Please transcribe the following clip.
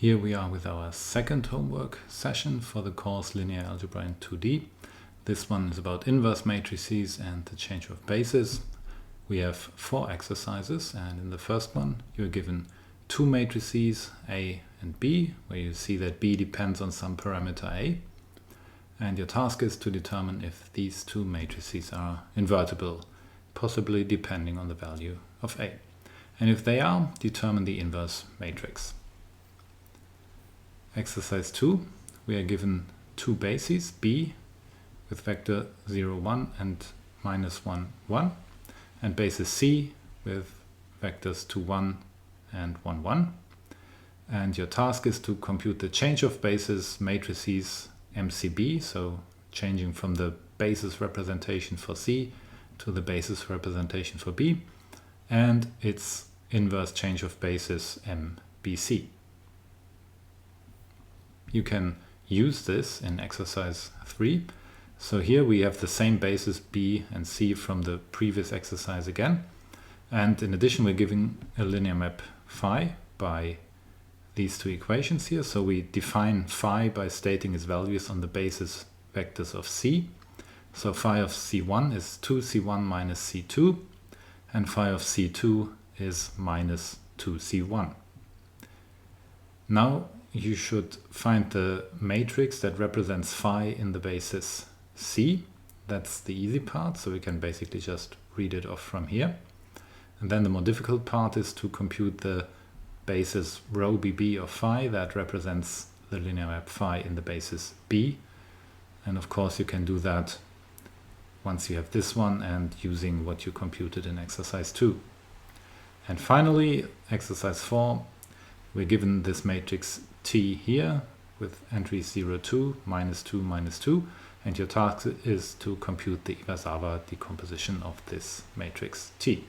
Here we are with our second homework session for the course Linear Algebra in 2D. This one is about inverse matrices and the change of bases. We have 4 exercises, and in the first one you're given 2 matrices A and B, where you see that B depends on some parameter A. And your task is to determine if these 2 matrices are invertible, possibly depending on the value of A. And if they are, determine the inverse matrix. Exercise 2, we are given 2 bases, B with vector 0, 1 and minus 1, 1, and basis C with vectors 2, 1 and 1, 1. And your task is to compute the change of bases matrices MCB, so changing from the basis representation for C to the basis representation for B, and its inverse change of bases MBC. You can use this in exercise 3. So here we have the same basis B and C from the previous exercise again. And in addition, we're giving a linear map phi by these 2 equations here. So we define phi by stating its values on the basis vectors of C. So phi of C1 is 2C1 minus C2, and phi of C2 is minus 2C1. Now you should find the matrix that represents phi in the basis C. That's the easy part, so we can basically just read it off from here. And then the more difficult part is to compute the basis rho BB of phi that represents the linear map phi in the basis B. And of course you can do that once you have this one and using what you computed in exercise 2. And finally, exercise 4, we're given this matrix T here with entries 0, 2, minus 2, minus 2, and your task is to compute the Iwasawa decomposition of this matrix T.